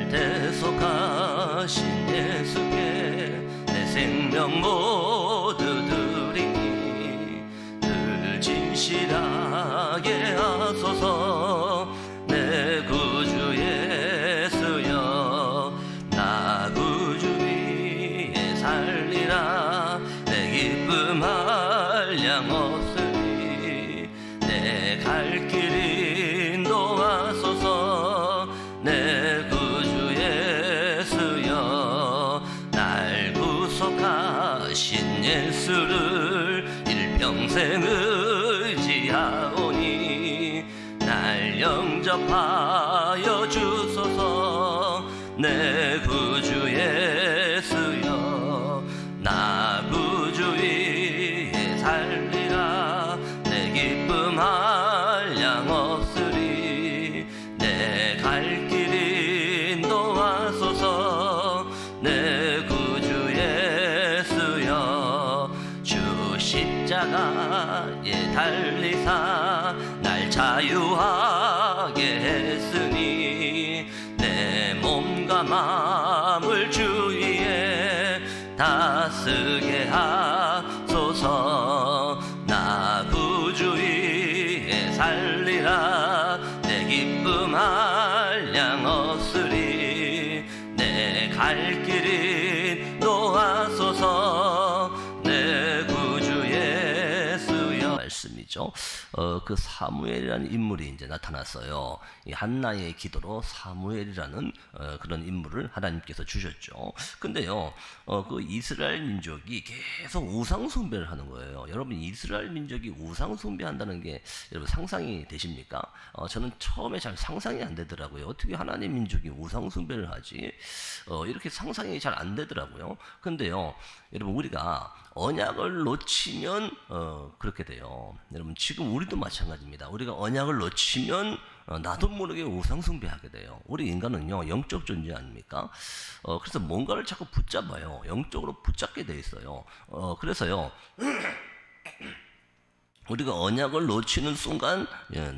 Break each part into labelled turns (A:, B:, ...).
A: 대속하신 예수께 내 생명 모두 드리니 늘 진실하게 하소서. 내 구주 예수여 나 구주 위에 살리라. 내 기쁨 한량 없으니 내 갈 길 인도하소서. 내 구주 예수여 날 구속하신 예수를 일평생 의지하오니 날 영접하여 주소서. 내 구주 예수여 나 구주 위에 살리라. 내 기쁨 한량 없으리 내 갈 길 인도하소서. 내 구주 예수여 주 십자가에 달리사 날 자유하게 했으니 내 몸과 마음을 주 위에 다스게 하소서. 나 구주 위에 살리라. 내 기쁨 한량 없으리 내 갈 길 인도하소서. 내 구주 예수여 말씀이죠. 그 사무엘이라는 인물이 이제 나타났어요. 이 한나의 기도로 사무엘이라는 그런 인물을 하나님께서 주셨죠. 근데요, 그 이스라엘 민족이 계속 우상 숭배를 하는 거예요. 여러분, 이스라엘 민족이 우상 숭배한다는 게 여러분 상상이 되십니까? 저는 처음에 잘 상상이 안 되더라고요. 어떻게 하나님 민족이 우상 숭배를 하지? 이렇게 상상이 잘 안 되더라고요. 근데요, 여러분, 우리가 언약을 놓치면 그렇게 돼요. 여러분, 지금 우리도 마찬가지입니다. 우리가 언약을 놓치면 나도 모르게 우상 숭배하게 돼요. 우리 인간은요, 영적 존재 아닙니까? 그래서 뭔가를 자꾸 붙잡아요. 영적으로 붙잡게 돼 있어요. 그래서요, 우리가 언약을 놓치는 순간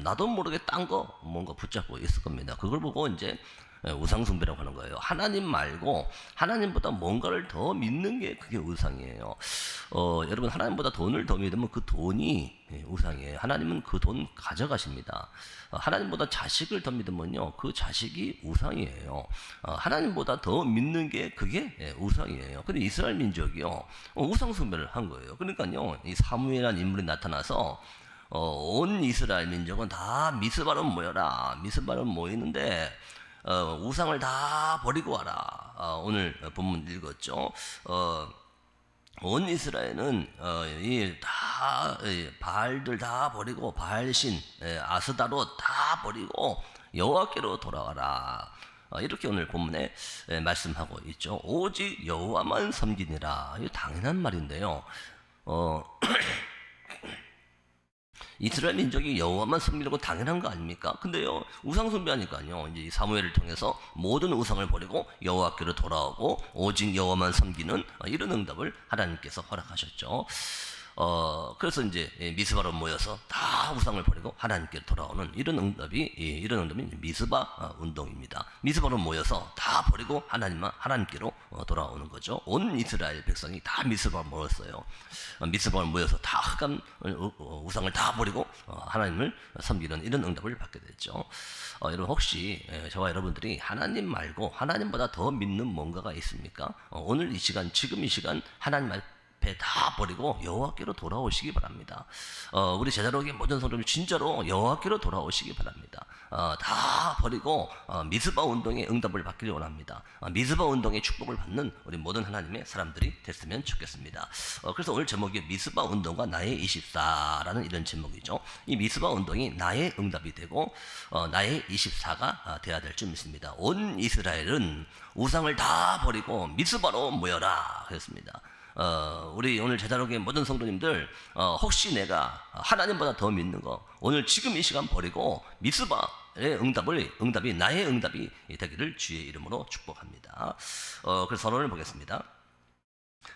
A: 나도 모르게 딴 거 뭔가 붙잡고 있을 겁니다. 그걸 보고 이제 우상숭배라고 하는 거예요. 하나님 말고 하나님보다 뭔가를 더 믿는 게 그게 우상이에요. 여러분, 하나님보다 돈을 더 믿으면 그 돈이 우상이에요. 하나님은 그 돈 가져가십니다. 하나님보다 자식을 더 믿으면요, 그 자식이 우상이에요. 하나님보다 더 믿는 게 그게 우상이에요. 근데 이스라엘 민족이요, 우상숭배를 한 거예요. 그러니까요, 이 사무엘이라는 인물이 나타나서 온 이스라엘 민족은 다 미스바로 모여라. 미스바로 모이는데 우상을 다 버리고 와라. 오늘 본문 읽었죠. 온 이스라엘은 다 바알들 다 버리고 바알신 아스다롯 다 버리고 여호와께로 돌아와라. 이렇게 오늘 본문에 말씀하고 있죠. 오직 여호와만 섬기니라. 이거 당연한 말인데요. 이스라엘 민족이 여호와만 섬기는 건 당연한 거 아닙니까? 근데요, 우상 숭배하니까요, 이제 이 사무엘을 통해서 모든 우상을 버리고 여호와께로 돌아오고 오직 여호와만 섬기는 이런 응답을 하나님께서 허락하셨죠. 그래서 이제 미스바로 모여서 다 우상을 버리고 하나님께 돌아오는 이런 응답이 미스바 운동입니다. 미스바로 모여서 다 버리고 하나님께로 돌아오는 거죠. 온 이스라엘 백성이 다 미스바로 모였어요. 미스바로 모여서 다 흑암 우상을 다 버리고 하나님을 섬기는 이런 응답을 받게 됐죠. 여러분, 혹시 저와 여러분들이 하나님 말고 하나님보다 더 믿는 뭔가가 있습니까? 오늘 이 시간, 지금 이 시간 하나님 말 다 버리고 여호와께로 돌아오시기 바랍니다. 우리 제자로의 모든 성도님 진짜로 여호와께로 돌아오시기 바랍니다. 다 버리고 미스바 운동의 응답을 받기를 원합니다. 미스바 운동의 축복을 받는 우리 모든 하나님의 사람들이 됐으면 좋겠습니다. 그래서 오늘 제목이 미스바 운동과 나의 24라는 이런 제목이죠. 이 미스바 운동이 나의 응답이 되고 나의 24가 되어야 될 줄 믿습니다. 온 이스라엘은 우상을 다 버리고 미스바로 모여라 그랬습니다. 우리 오늘 제자로의 모든 성도님들, 혹시 내가 하나님보다 더 믿는 거 오늘 지금 이 시간 버리고 미스바의 응답이 나의 응답이 되기를 주의 이름으로 축복합니다. 그래서 선언을 보겠습니다.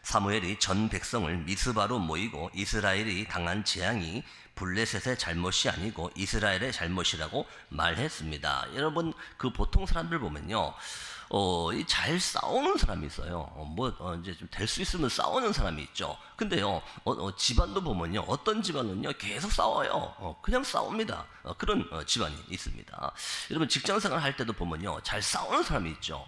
A: 사무엘이 전 백성을 미스바로 모이고 이스라엘이 당한 재앙이 블레셋의 잘못이 아니고 이스라엘의 잘못이라고 말했습니다. 여러분, 그 보통 사람들 보면요, 잘 싸우는 사람이 있어요. 이제 좀 될 수 있으면 싸우는 사람이 있죠. 근데요, 집안도 보면요, 어떤 집안은요, 계속 싸워요. 그냥 싸웁니다. 그런 집안이 있습니다. 여러분, 직장생활 할 때도 보면요, 잘 싸우는 사람이 있죠.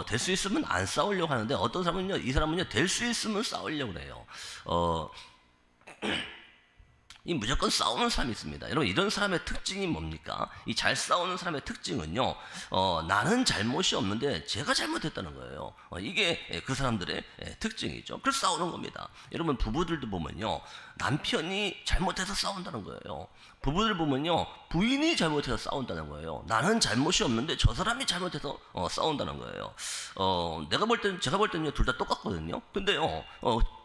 A: 될 수 있으면 안 싸우려고 하는데, 어떤 사람은요, 이 사람은요, 될 수 있으면 싸우려고 그래요. 이 무조건 싸우는 사람이 있습니다. 여러분, 이런 사람의 특징이 뭡니까? 이 잘 싸우는 사람의 특징은요, 나는 잘못이 없는데 제가 잘못했다는 거예요. 이게 그 사람들의 특징이죠. 그래서 싸우는 겁니다. 여러분, 부부들도 보면요, 남편이 잘못해서 싸운다는 거예요. 부부들 보면요, 부인이 잘못해서 싸운다는 거예요. 나는 잘못이 없는데 저 사람이 잘못해서 싸운다는 거예요. 제가 볼 때는 둘 다 똑같거든요. 근데요,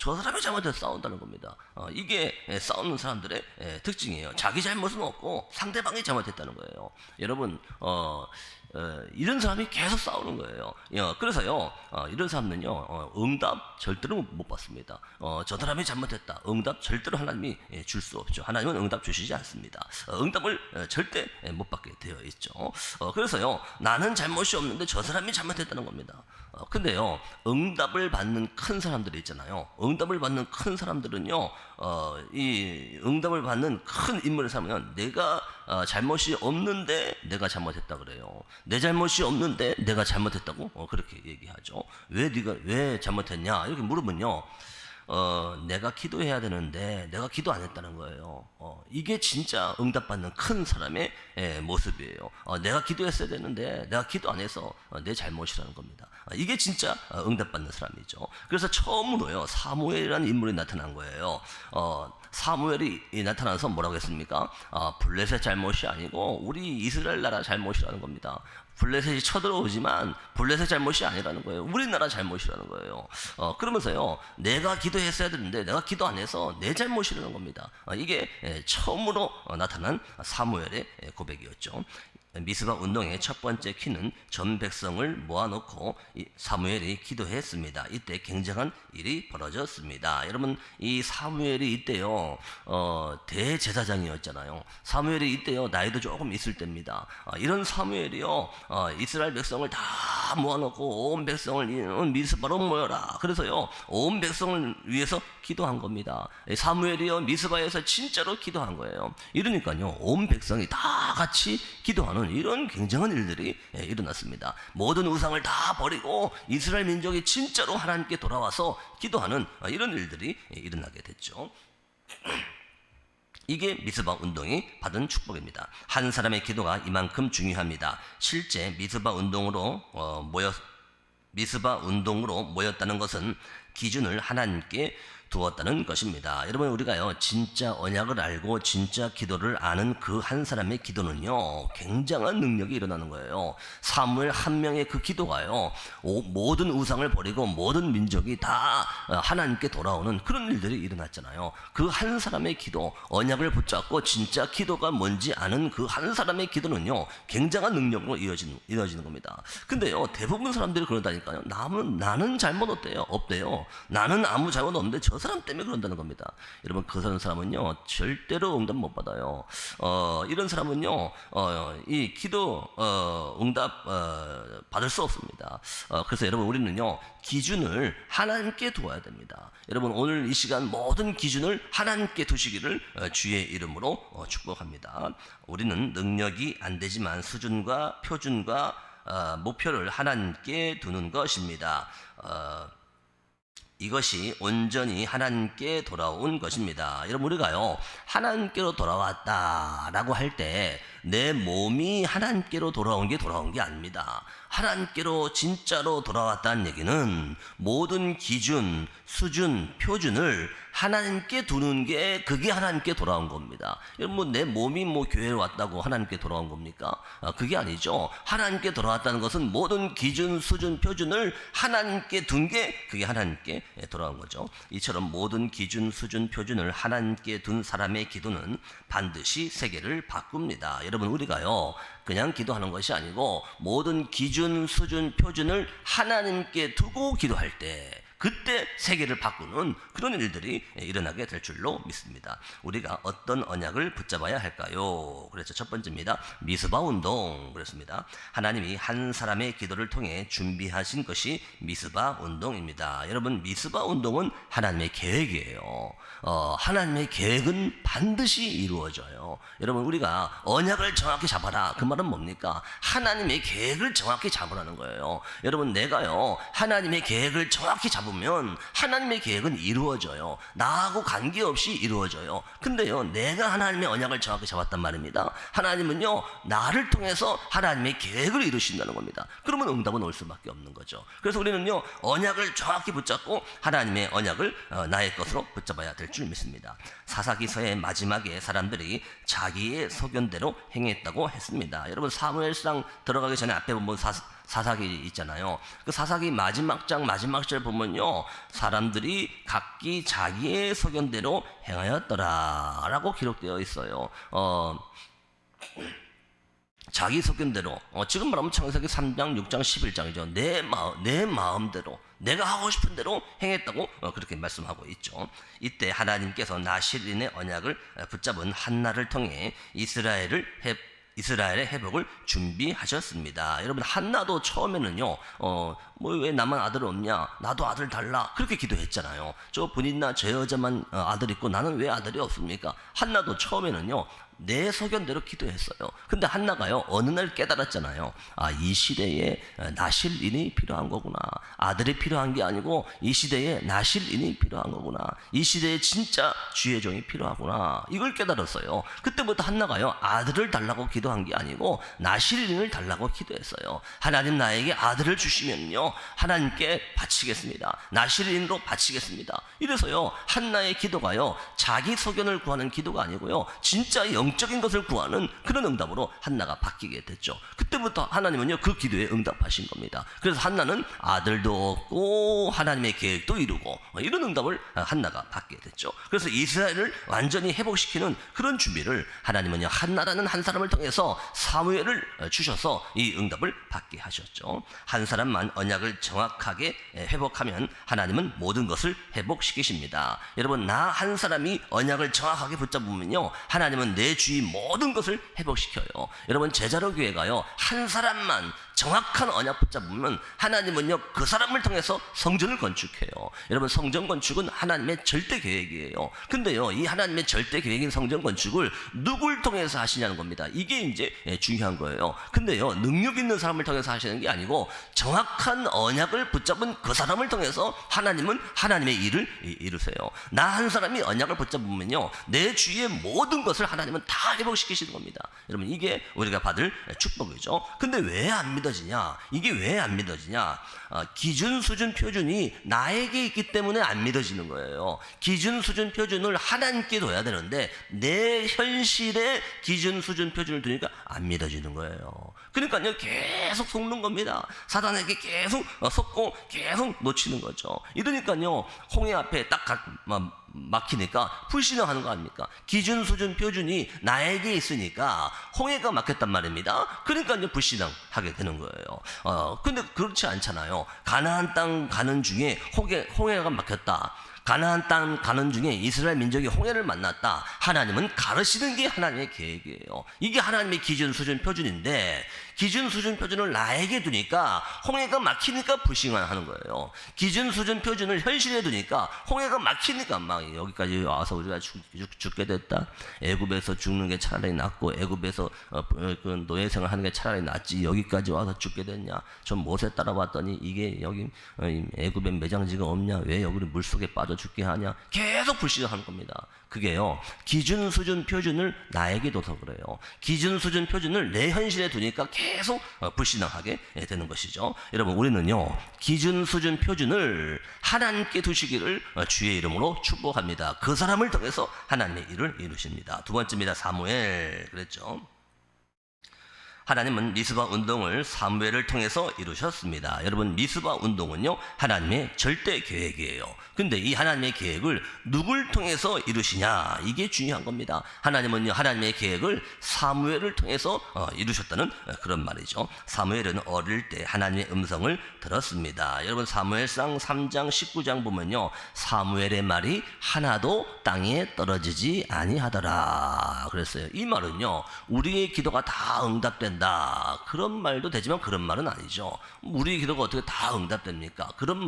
A: 저 사람이 잘못해서 싸운다는 겁니다. 이게 싸우는 사람들의 특징이에요. 자기 잘못은 없고 상대방이 잘못했다는 거예요. 여러분, 이런 사람이 계속 싸우는 거예요. 그래서요, 이런 사람은요, 응답 절대로 못 받습니다. 저 사람이 잘못했다. 응답 절대로 하나님이 줄 수 없죠. 하나님은 응답 주시지 않습니다. 응답을 절대 못 받게 되어 있죠. 그래서요, 나는 잘못이 없는데 저 사람이 잘못했다는 겁니다. 근데요, 응답을 받는 큰 사람들이 있잖아요. 응답을 받는 큰 사람들은요, 이 응답을 받는 큰 인물의 사람은 내가 잘못이 없는데 내가 잘못했다 그래요. 내 잘못이 없는데 내가 잘못했다고 그렇게 얘기하죠. 왜 잘못했냐 이렇게 물으면요, 내가 기도해야 되는데 내가 기도 안 했다는 거예요. 이게 진짜 응답받는 큰 사람의 모습이에요. 내가 기도했어야 되는데 내가 기도 안 해서 내 잘못이라는 겁니다. 이게 진짜 응답받는 사람이죠. 그래서 처음으로요, 사무엘이라는 인물이 나타난 거예요. 사무엘이 나타나서 뭐라고 했습니까? 블레셋 잘못이 아니고 우리 이스라엘 나라 잘못이라는 겁니다. 블레셋이 쳐들어오지만 블레셋 잘못이 아니라는 거예요. 우리나라 잘못이라는 거예요. 그러면서요, 내가 기도했어야 되는데 내가 기도 안 해서 내 잘못이라는 겁니다. 이게 처음으로 나타난 사무엘의 고백이었죠. 미스바 운동의 첫 번째 키는 전 백성을 모아놓고 사무엘이 기도했습니다. 이때 굉장한 일이 벌어졌습니다. 여러분, 이 사무엘이 이때요, 대제사장이었잖아요. 사무엘이 이때요, 나이도 조금 있을 때입니다. 이런 사무엘이요, 이스라엘 백성을 다 모아놓고 온 백성을 미스바로 모여라. 그래서요, 온 백성을 위해서 기도한 겁니다. 사무엘이요, 미스바에서 진짜로 기도한 거예요. 이러니까요, 온 백성이 다 같이 기도하는 이런 굉장한 일들이 일어났습니다. 모든 우상을 다 버리고 이스라엘 민족이 진짜로 하나님께 돌아와서 기도하는 이런 일들이 일어나게 됐죠. 이게 미스바 운동이 받은 축복입니다. 한 사람의 기도가 이만큼 중요합니다. 실제 미스바 운동으로 모였다는 것은 기준을 하나님께 두었다는 것입니다. 여러분, 우리가요, 진짜 언약을 알고 진짜 기도를 아는 그 한 사람의 기도는요, 굉장한 능력이 일어나는 거예요. 사무엘 한 명의 그 기도가요, 모든 우상을 버리고 모든 민족이 다 하나님께 돌아오는 그런 일들이 일어났잖아요. 그 한 사람의 기도, 언약을 붙잡고 진짜 기도가 뭔지 아는 그 한 사람의 기도는요, 굉장한 능력으로 이어지는 겁니다. 근데요, 대부분 사람들이 그런다니까요. 나는 잘못 없대요. 나는 아무 잘못 없는데 저 사람 때문에 그런다는 겁니다. 여러분, 그 사람은요, 절대로 응답 못 받아요. 이런 사람은요, 이 기도 응답 받을 수 없습니다. 그래서 여러분, 우리는요, 기준을 하나님께 두어야 됩니다. 여러분, 오늘 이 시간 모든 기준을 하나님께 두시기를 주의 이름으로 축복합니다. 우리는 능력이 안 되지만 수준과 표준과 목표를 하나님께 두는 것입니다. 이것이 온전히 하나님께 돌아온 것입니다. 여러분, 우리가요, 하나님께로 돌아왔다라고 할 때 내 몸이 하나님께로 돌아온 게 아닙니다. 하나님께로 진짜로 돌아왔다는 얘기는 모든 기준, 수준, 표준을 하나님께 두는 게 그게 하나님께 돌아온 겁니다. 여러분, 내 몸이 교회에 왔다고 하나님께 돌아온 겁니까? 그게 아니죠. 하나님께 돌아왔다는 것은 모든 기준, 수준, 표준을 하나님께 둔 게 그게 하나님께 돌아온 거죠. 이처럼 모든 기준, 수준, 표준을 하나님께 둔 사람의 기도는 반드시 세계를 바꿉니다. 여러분, 우리가요, 그냥 기도하는 것이 아니고 모든 기준, 수준, 표준을 하나님께 두고 기도할 때 그때 세계를 바꾸는 그런 일들이 일어나게 될 줄로 믿습니다. 우리가 어떤 언약을 붙잡아야 할까요? 그래서 첫 번째입니다. 미스바 운동. 그렇습니다. 하나님이 한 사람의 기도를 통해 준비하신 것이 미스바 운동입니다. 여러분, 미스바 운동은 하나님의 계획이에요. 하나님의 계획은 반드시 이루어져요. 여러분, 우리가 언약을 정확히 잡아라, 그 말은 뭡니까? 하나님의 계획을 정확히 잡으라는 거예요. 여러분, 내가요 하나님의 계획을 정확히 잡으면 하나님의 계획은 이루어져요. 나하고 관계없이 이루어져요. 근데요, 내가 하나님의 언약을 정확히 잡았단 말입니다. 하나님은요 나를 통해서 하나님의 계획을 이루신다는 겁니다. 그러면 응답은 올 수밖에 없는 거죠. 그래서 우리는요 언약을 정확히 붙잡고 하나님의 언약을 나의 것으로 붙잡아야 될 줄 믿습니다. 사사기서의 마지막에 사람들이 자기의 소견대로 행했다고 했습니다. 여러분, 사무엘상 들어가기 전에 앞에 보면 사사기 있잖아요. 그 사사기 마지막 장 마지막 절 보면요, 사람들이 각기 자기의 소견대로 행하였더라 라고 기록되어 있어요. 자기 소견대로, 지금 말하면 창세기 3장, 6장, 11장이죠. 내 마음대로, 내가 하고 싶은 대로 행했다고 그렇게 말씀하고 있죠. 이때 하나님께서 나실인의 언약을 붙잡은 한나를 통해 이스라엘의 회복을 준비하셨습니다. 여러분, 한나도 처음에는요, 왜 나만 아들 없냐? 나도 아들 달라. 그렇게 기도했잖아요. 저 분이나 저 여자만 아들 있고 나는 왜 아들이 없습니까? 한나도 처음에는요, 내 소견대로 기도했어요. 근데 한나가요 어느 날 깨달았잖아요. 이 시대에 나실인이 필요한 거구나. 아들이 필요한 게 아니고 이 시대에 나실인이 필요한 거구나. 이 시대에 진짜 주의 종이 필요하구나. 이걸 깨달았어요. 그때부터 한나가요 아들을 달라고 기도한 게 아니고 나실인을 달라고 기도했어요. 하나님 나에게 아들을 주시면요 하나님께 바치겠습니다. 나실인으로 바치겠습니다. 이래서요 한나의 기도가요 자기 소견을 구하는 기도가 아니고요 진짜 영적인 것을 구하는 그런 응답으로 한나가 바뀌게 됐죠. 그때부터 하나님은요 그 기도에 응답하신 겁니다. 그래서 한나는 아들도 얻고 하나님의 계획도 이루고 이런 응답을 한나가 받게 됐죠. 그래서 이스라엘을 완전히 회복시키는 그런 준비를 하나님은요 한나라는 한 사람을 통해서 사무엘을 주셔서 이 응답을 받게 하셨죠. 한 사람만 언약을 정확하게 회복하면 하나님은 모든 것을 회복시키십니다. 여러분, 나 한 사람이 언약을 정확하게 붙잡으면요 하나님은 내 주위 모든 것을 회복시켜요. 여러분, 제자로 교회가요 한 사람만 정확한 언약 붙잡으면 하나님은요 그 사람을 통해서 성전을 건축해요. 여러분, 성전 건축은 하나님의 절대 계획이에요. 근데요 이 하나님의 절대 계획인 성전 건축을 누굴 통해서 하시냐는 겁니다. 이게 이제 중요한 거예요. 근데요 능력 있는 사람을 통해서 하시는 게 아니고 정확한 언약을 붙잡은 그 사람을 통해서 하나님은 하나님의 일을 이루세요. 나 한 사람이 언약을 붙잡으면요 내 주위의 모든 것을 하나님은 다 회복시키시는 겁니다. 여러분, 이게 우리가 받을 축복이죠. 근데 왜 안 믿어지냐? 이게 왜 안 믿어지냐? 기준, 수준, 표준이 나에게 있기 때문에 안 믿어지는 거예요. 기준, 수준, 표준을 하나님께 둬야 되는데 내 현실에 기준, 수준, 표준을 두니까 안 믿어지는 거예요. 그러니까요 계속 속는 겁니다. 사단에게 계속 속고 계속 놓치는 거죠. 이러니까요 홍해 앞에 딱 막히니까 불신앙하는 거 아닙니까? 기준, 수준, 표준이 나에게 있으니까 홍해가 막혔단 말입니다. 그러니까 이제 불신앙하게 되는 거예요. 근데 그렇지 않잖아요. 가나안 땅 가는 중에 홍해가 막혔다. 가나안 땅 가는 중에 이스라엘 민족이 홍해를 만났다. 하나님은 가르치는 게 하나님의 계획이에요. 이게 하나님의 기준, 수준, 표준인데 기준, 수준, 표준을 나에게 두니까 홍해가 막히니까 불신앙하는 거예요. 기준, 수준, 표준을 현실에 두니까 홍해가 막히니까 막 여기까지 와서 우리가 죽게 됐다. 애굽에서 죽는 게 차라리 낫고 애굽에서 그 노예 생활하는 게 차라리 낫지 여기까지 와서 죽게 됐냐. 전 못에 따라봤더니 이게 여기 애굽에 매장지가 없냐. 왜 여기를 물속에 빠져 죽게 하냐. 계속 불신앙하는 겁니다. 그게요 기준, 수준, 표준을 나에게 둬서 그래요. 기준, 수준, 표준을 내 현실에 두니까 계속 불신앙하게 되는 것이죠. 여러분, 우리는요 기준, 수준, 표준을 하나님께 두시기를 주의 이름으로 축복합니다. 그 사람을 통해서 하나님의 일을 이루십니다. 두 번째입니다. 사무엘. 그랬죠. 하나님은 미스바 운동을 사무엘을 통해서 이루셨습니다. 여러분, 미스바 운동은요, 하나님의 절대 계획이에요. 근데 이 하나님의 계획을 누굴 통해서 이루시냐, 이게 중요한 겁니다. 하나님은요, 하나님의 계획을 사무엘을 통해서 이루셨다는 그런 말이죠. 사무엘은 어릴 때 하나님의 음성을 들었습니다. 여러분, 사무엘상 3장 19장 보면요, 사무엘의 말이 하나도 땅에 떨어지지 아니하더라 그랬어요. 이 말은요, 우리의 기도가 다 응답된다, 그런 말도 되지만 그런 말은 아니죠. 우리의 기도가 어떻게 다 응답됩니까? 그런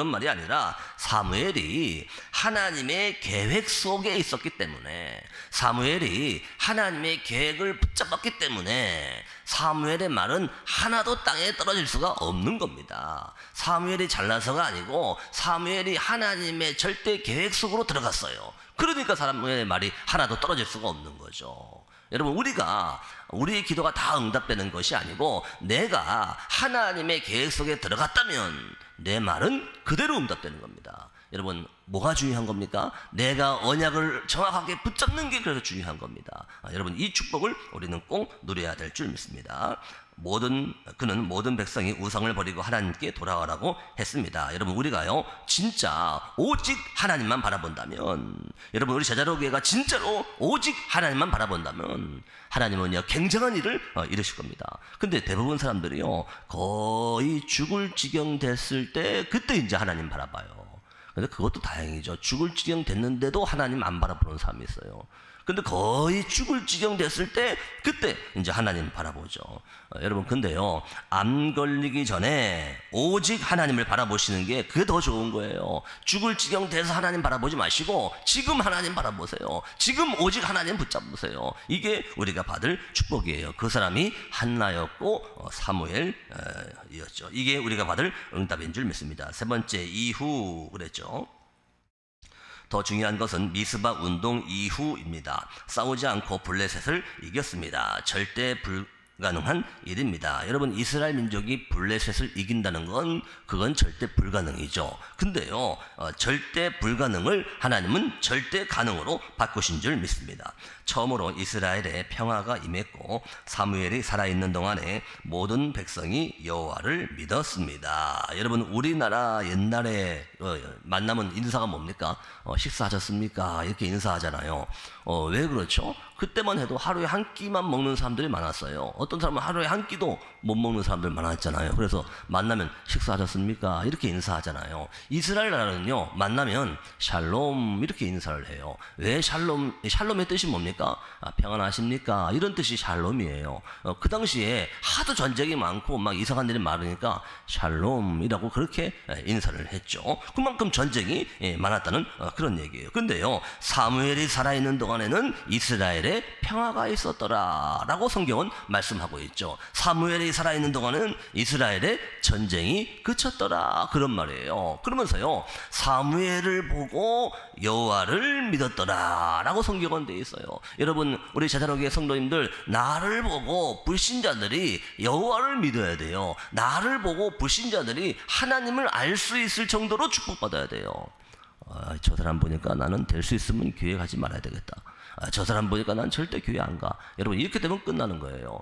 A: 말이 아니라 사무엘이 하나님의 계획 속에 있었기 때문에, 사무엘이 하나님의 계획을 붙잡았기 때문에 사무엘의 말은 하나도 땅에 떨어질 수가 없는 겁니다. 사무엘이 잘나서가 아니고 사무엘이 하나님의 절대 계획 속으로 들어갔어요. 그러니까 사무엘의 말이 하나도 떨어질 수가 없는 거죠. 여러분, 우리의 기도가 다 응답되는 것이 아니고, 내가 하나님의 계획 속에 들어갔다면 내 말은 그대로 응답되는 겁니다. 여러분, 뭐가 중요한 겁니까? 내가 언약을 정확하게 붙잡는 게 그래서 중요한 겁니다. 여러분, 이 축복을 우리는 꼭 누려야 될 줄 믿습니다. 그는 모든 백성이 우상을 버리고 하나님께 돌아가라고 했습니다. 여러분, 우리가요, 진짜 오직 하나님만 바라본다면, 여러분, 우리 제자로교회가 진짜로 오직 하나님만 바라본다면 하나님은요, 굉장한 일을 이루실 겁니다. 근데 대부분 사람들이요, 거의 죽을 지경 됐을 때 그때 이제 하나님 바라봐요. 근데 그것도 다행이죠. 죽을 지경 됐는데도 하나님 안 바라보는 사람이 있어요. 근데 거의 죽을 지경 됐을 때 그때 이제 하나님 바라보죠. 여러분, 근데요, 암 걸리기 전에 오직 하나님을 바라보시는 게 그게 더 좋은 거예요. 죽을 지경 돼서 하나님 바라보지 마시고 지금 하나님 바라보세요. 지금 오직 하나님 붙잡으세요. 이게 우리가 받을 축복이에요. 그 사람이 한나였고 사무엘이었죠. 이게 우리가 받을 응답인 줄 믿습니다. 세 번째, 이후 그랬죠. 더 중요한 것은 미스바 운동 이후입니다. 싸우지 않고 블레셋을 이겼습니다. 절대 불가능한 일입니다. 여러분, 이스라엘 민족이 블레셋을 이긴다는 건 그건 절대 불가능이죠. 근데요, 절대 불가능을 하나님은 절대 가능으로 바꾸신 줄 믿습니다. 처음으로 이스라엘에 평화가 임했고 사무엘이 살아있는 동안에 모든 백성이 여호와를 믿었습니다. 여러분, 우리나라 옛날에 만나면 인사가 뭡니까? 식사하셨습니까? 이렇게 인사하잖아요. 왜 그렇죠? 그때만 해도 하루에 한 끼만 먹는 사람들이 많았어요. 어떤 사람은 하루에 한 끼도 못 먹는 사람들 많았잖아요. 그래서 만나면 식사하셨습니까? 이렇게 인사하잖아요. 이스라엘 나라는요, 만나면 샬롬 이렇게 인사를 해요. 왜 샬롬의 뜻이 뭡니까? 평안하십니까? 이런 뜻이 샬롬이에요. 그 당시에 하도 전쟁이 많고 막 이상한 일이 많으니까 샬롬이라고 그렇게 인사를 했죠. 그만큼 전쟁이 많았다는 그런 얘기예요. 근데요, 사무엘이 살아있는 동안에는 이스라엘에 평화가 있었더라 라고 성경은 말씀하고 있죠. 사무엘이 살아있는 동안은 이스라엘의 전쟁이 그쳤더라, 그런 말이에요. 그러면서요, 사무엘을 보고 여호와를 믿었더라 라고 성경은 돼 있어요. 여러분, 우리 제자로교회 성도님들, 나를 보고 불신자들이 여호와를 믿어야 돼요. 나를 보고 불신자들이 하나님을 알 수 있을 정도로 축복받아야 돼요. 저 사람 보니까 나는 될 수 있으면 교회 가지 말아야 되겠다. 저 사람 보니까 난 절대 교회 안 가. 여러분, 이렇게 되면 끝나는 거예요.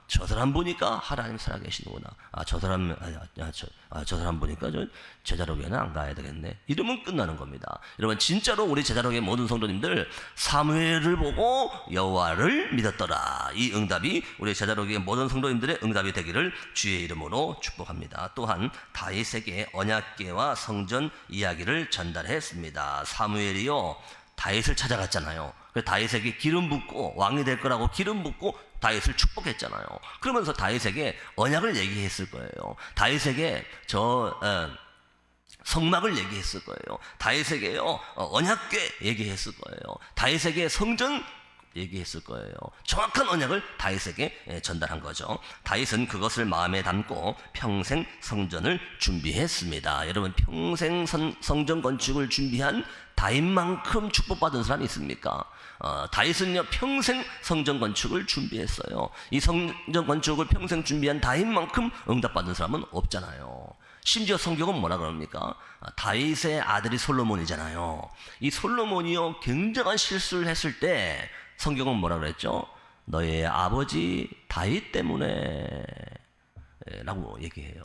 A: 저 사람 보니까 하나님 살아계시는구나. 저 사람 보니까 저 제자로교회는 안 가야 되겠네. 이러면 끝나는 겁니다. 여러분, 진짜로 우리 제자로교회 모든 성도님들, 사무엘을 보고 여호와를 믿었더라, 이 응답이 우리 제자로교회 모든 성도님들의 응답이 되기를 주의 이름으로 축복합니다. 또한 다윗에게 언약궤와 성전 이야기를 전달했습니다. 사무엘이요, 다윗을 찾아갔잖아요. 다윗에게 기름 붓고 왕이 될 거라고 기름 붓고 다윗을 축복했잖아요. 그러면서 다윗에게 언약을 얘기했을 거예요. 다윗에게 성막을 얘기했을 거예요. 다윗에게요, 언약궤 얘기했을 거예요. 다윗에게 성전 얘기했을 거예요. 정확한 언약을 다윗에게 전달한 거죠. 다윗은 그것을 마음에 담고 평생 성전을 준비했습니다. 여러분, 평생 성전 건축을 준비한 다윗만큼 축복받은 사람이 있습니까? 다윗은요, 평생 성전 건축을 준비했어요. 이 성전 건축을 평생 준비한 다윗만큼 응답받은 사람은 없잖아요. 심지어 성경은 뭐라 그럽니까? 다윗의 아들이 솔로몬이잖아요. 이 솔로몬이요, 굉장한 실수를 했을 때 성경은 뭐라 그랬죠? 너의 아버지 다윗 때문에 라고 얘기해요.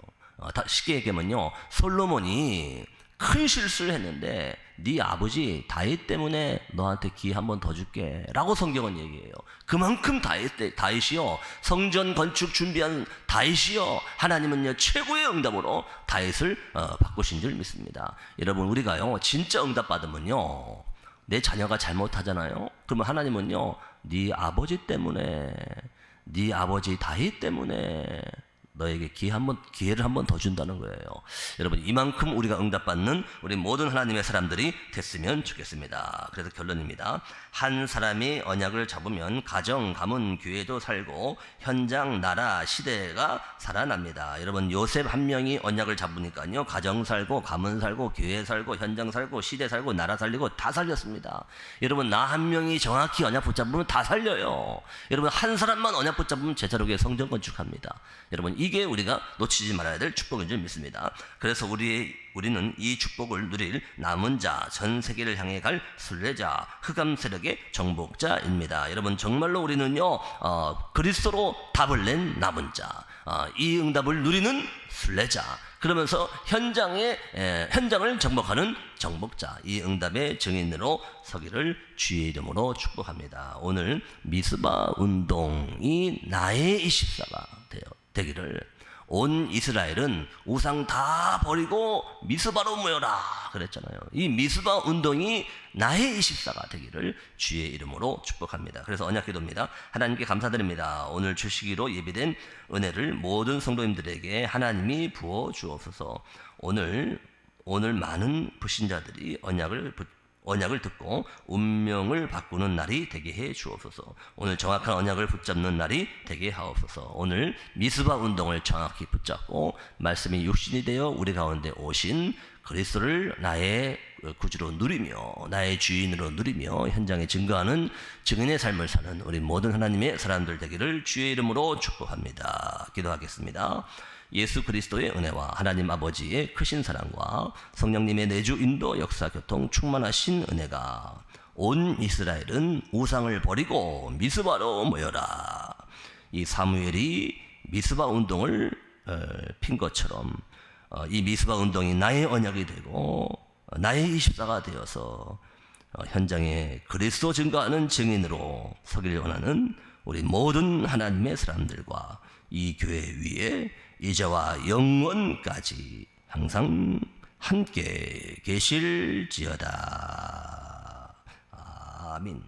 A: 쉽게 얘기하면요, 솔로몬이 큰 실수를 했는데 네 아버지 다윗 때문에 너한테 기회 한 번 더 줄게 라고 성경은 얘기해요. 그만큼 다윗이요, 성전 건축 준비한 다윗이요, 하나님은요 최고의 응답으로 다윗을 바꾸신 줄 믿습니다. 여러분, 우리가요 진짜 응답 받으면요, 내 자녀가 잘못하잖아요. 그러면 하나님은요 네 아버지 때문에, 네 아버지 다윗 때문에 너에게 기회를 한 번 더 준다는 거예요. 여러분, 이만큼 우리가 응답받는 우리 모든 하나님의 사람들이 됐으면 좋겠습니다. 그래서 결론입니다. 한 사람이 언약을 잡으면 가정, 가문, 교회도 살고 현장, 나라, 시대가 살아납니다. 여러분, 요셉 한 명이 언약을 잡으니까요, 가정 살고, 가문 살고, 교회 살고, 현장 살고, 시대 살고, 나라 살리고 다 살렸습니다. 여러분, 나 한 명이 정확히 언약 붙잡으면 다 살려요. 여러분, 한 사람만 언약 붙잡으면 제자로교회 성전 건축합니다. 여러분, 이게 우리가 놓치지 말아야 될 축복인 줄 믿습니다. 그래서 우리는 이 축복을 누릴 남은 자, 전 세계를 향해 갈 순례자, 흑암 세력의 정복자입니다. 여러분, 정말로 우리는요 그리스도로 답을 낸 남은 자, 이 응답을 누리는 순례자, 그러면서 현장을 정복하는 정복자, 이 응답의 증인으로 서기를 주의 이름으로 축복합니다. 오늘 미스바 운동이 나의 24가 되기를, 온 이스라엘은 우상 다 버리고 미스바로 모여라 그랬잖아요. 이 미스바 운동이 나의 24가 되기를 주의 이름으로 축복합니다. 그래서 언약기도입니다. 하나님께 감사드립니다. 오늘 주시기로 예비된 은혜를 모든 성도님들에게 하나님이 부어 주옵소서. 오늘 많은 불신자들이 언약을 듣고 운명을 바꾸는 날이 되게 해 주옵소서. 오늘 정확한 언약을 붙잡는 날이 되게 하옵소서. 오늘 미스바 운동을 정확히 붙잡고 말씀이 육신이 되어 우리 가운데 오신 그리스도를 나의 구주로 누리며 나의 주인으로 누리며 현장에 증거하는 증인의 삶을 사는 우리 모든 하나님의 사람들 되기를 주의 이름으로 축복합니다. 기도하겠습니다. 예수 그리스도의 은혜와 하나님 아버지의 크신 사랑과 성령님의 내주 인도 역사 교통 충만하신 은혜가 온 이스라엘은 우상을 버리고 미스바로 모여라, 이 사무엘이 미스바 운동을 핀 것처럼 이 미스바 운동이 나의 언약이 되고 나의 24가 되어서 현장에 그리스도 증거하는 증인으로 서길 원하는 우리 모든 하나님의 사람들과 이 교회 위에 이제와 영원까지 항상 함께 계실지어다. 아멘.